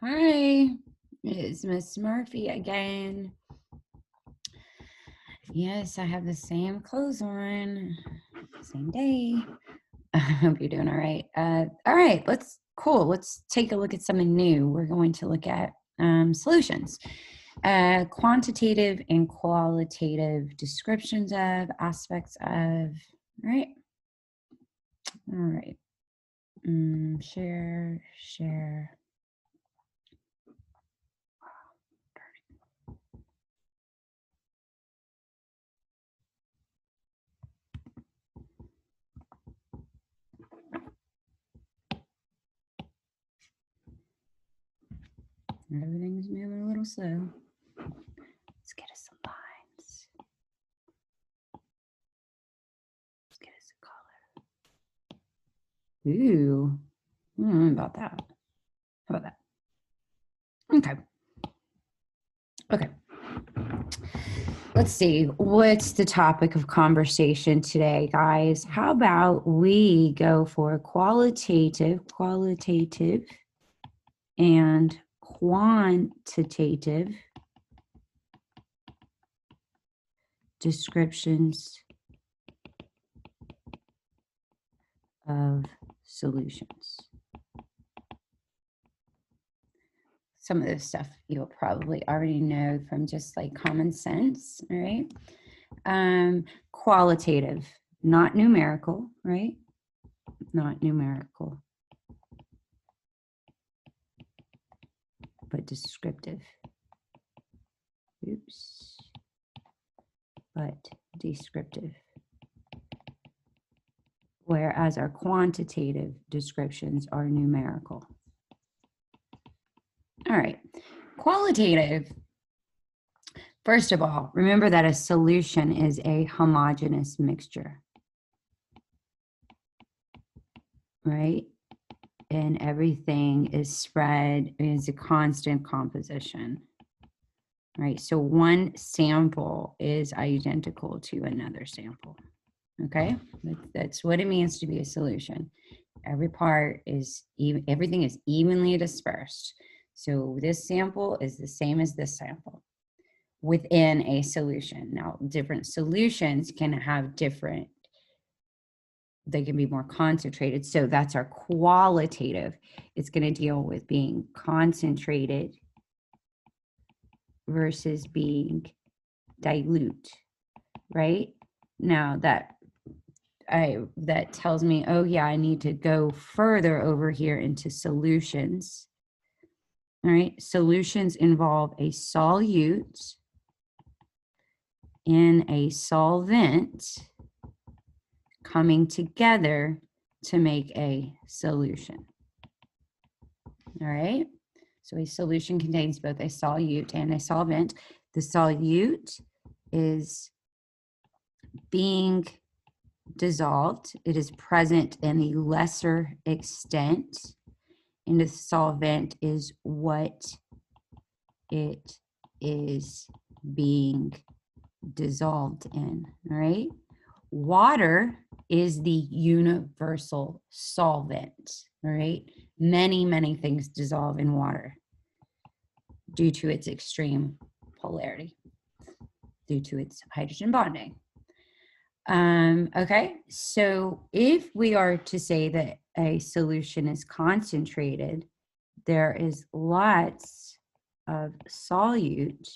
Hi, it's Miss Murphy again. Yes, I have the same clothes on, same day. I hope you're doing all right. All right, let's take a look at something new. We're going to look at solutions, quantitative and qualitative descriptions of aspects of. All right. Share. Everything's moving a little slow. Let's get us some lines. Let's get us a color. Ooh, I don't know about that. How about that? Okay. Okay. Let's see. What's the topic of conversation today, guys? How about we go for qualitative, and quantitative descriptions of solutions. Some of this stuff you'll probably already know from just like common sense, all right? Qualitative, not numerical, right? Not numerical, but descriptive. Oops. But descriptive. Whereas our quantitative descriptions are numerical. All right. Qualitative. First of all, remember that a solution is a homogeneous mixture, right? And everything is spread, is a constant composition, right? So one sample is identical to another sample, okay? That's what it means to be a solution. Every part is even, everything is evenly dispersed. So this sample is the same as this sample within a solution. Now, different solutions can have different, they can be more concentrated. So that's our qualitative. It's going to deal with being concentrated versus being dilute, right? Now that tells me, oh yeah, I need to go further over here into solutions. All right, solutions involve a solute in a solvent coming together to make a solution. All right, so a solution contains both a solute and a solvent. The solute is being dissolved. It is present in a lesser extent, and the solvent is what it is being dissolved in, right? Water is the universal solvent, right? Many things dissolve in water due to its extreme polarity, due to its hydrogen bonding. Okay, so if we are to say that a solution is concentrated, there is lots of solute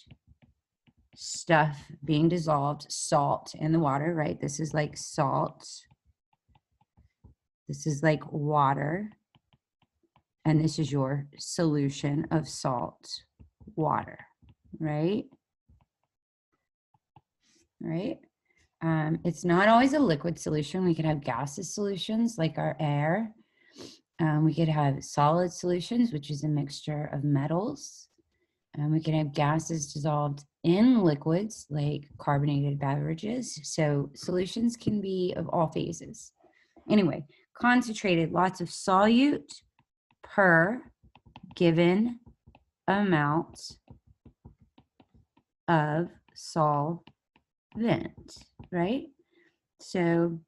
stuff being dissolved, salt in the water, right? This is like salt. This is like water. And this is your solution of salt water, right? Right? It's not always a liquid solution. We could have gaseous solutions like our air. We could have solid solutions, which is a mixture of metals. We can have gases dissolved in liquids like carbonated beverages. So solutions can be of all phases. Anyway, concentrated, lots of solute per given amount of solvent, right? So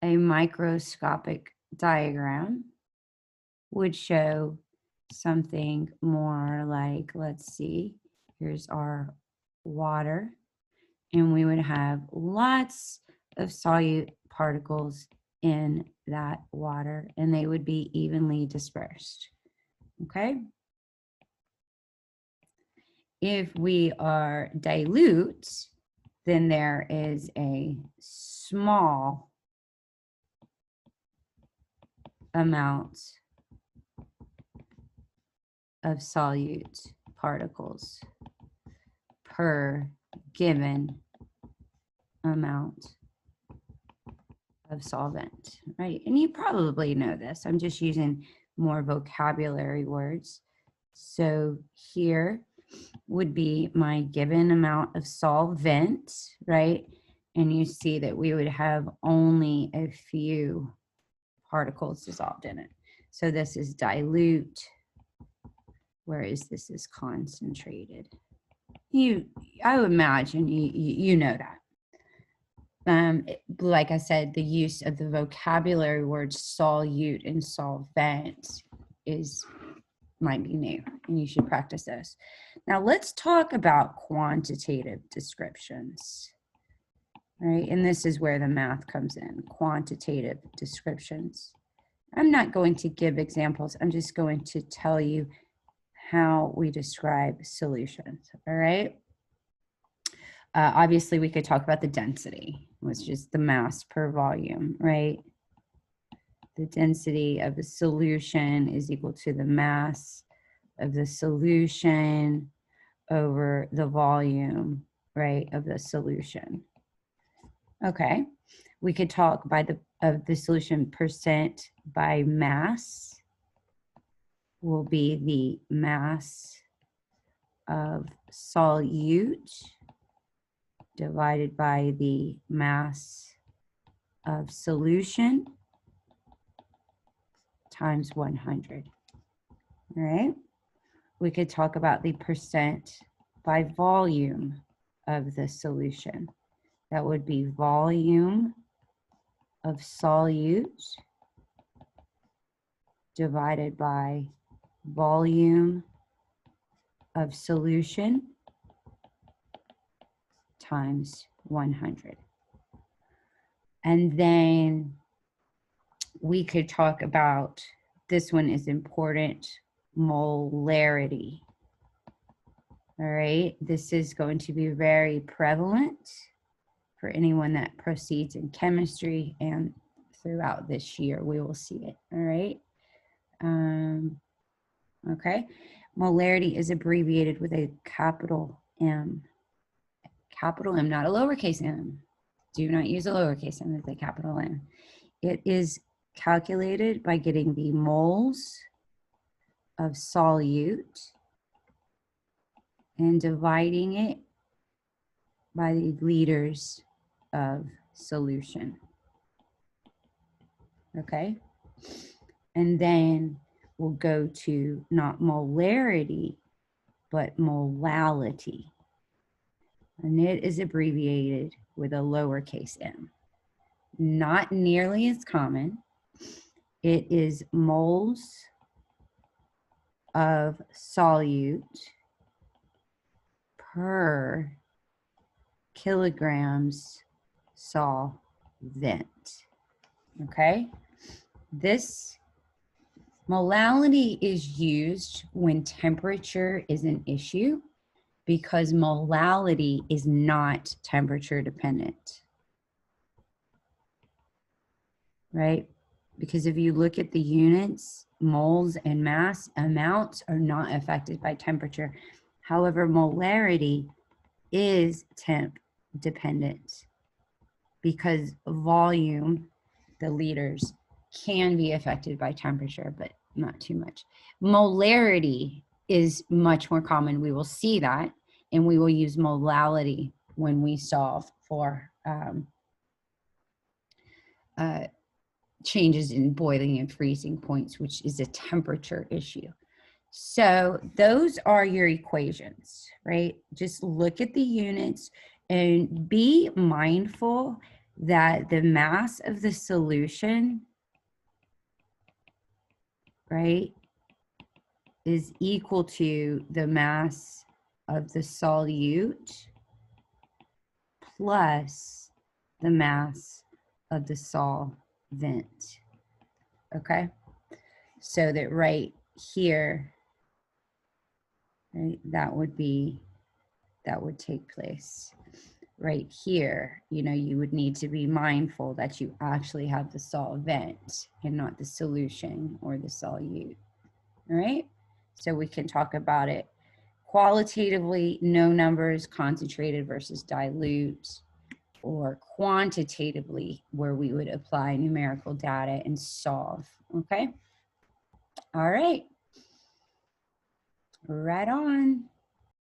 a microscopic diagram would show something more like, let's see, here's our water, and we would have lots of solute particles in that water, and they would be evenly dispersed, okay? If we are dilute, then there is a small amount of solute particles per given amount of solvent, right? And you probably know this. I'm just using more vocabulary words. So here would be my given amount of solvent, right? And you see that we would have only a few particles dissolved in it. So this is dilute, whereas this is concentrated. I would imagine you know that. Like I said, the use of the vocabulary words solute and solvent might be new, and you should practice those. Now let's talk about quantitative descriptions, right? And this is where the math comes in, quantitative descriptions. I'm not going to give examples. I'm just going to tell you how we describe solutions, all right? Obviously, we could talk about the density, which is the mass per volume, right? The density of the solution is equal to the mass of the solution over the volume, right, of the solution. Okay, we could talk of the solution percent by mass will be the mass of solute divided by the mass of solution times 100, all right? We could talk about the percent by volume of the solution. That would be volume of solute divided by volume of solution times 100. And then we could talk about, this one is important, molarity. All right, this is going to be very prevalent for anyone that proceeds in chemistry, and throughout this year we will see it. All right. Okay, molarity is abbreviated with a capital M. Capital M, not a lowercase m. Do not use a lowercase m as a capital M. It is calculated by getting the moles of solute and dividing it by the liters of solution. Okay, and then we'll go to not molarity, but molality. And it is abbreviated with a lowercase m. Not nearly as common. It is moles of solute per kilograms solvent. Okay? This molality is used when temperature is an issue, because molality is not temperature dependent, right? Because if you look at the units, moles and mass amounts are not affected by temperature. However, molarity is temp dependent, because volume, the liters, can be affected by temperature, but not too much. Molarity is much more common. We will see that, and we will use molality when we solve for changes in boiling and freezing points, which is a temperature issue. So those are your equations, right? Just look at the units and be mindful that the mass of the solution, right, is equal to the mass of the solute plus the mass of the solvent. Okay, so that right here, right, that would take place. Right here, you know, you would need to be mindful that you actually have the solvent and not the solution or the solute. All right, so we can talk about it qualitatively, no numbers, concentrated versus dilute, or quantitatively, where we would apply numerical data and solve. Okay, all right, right on.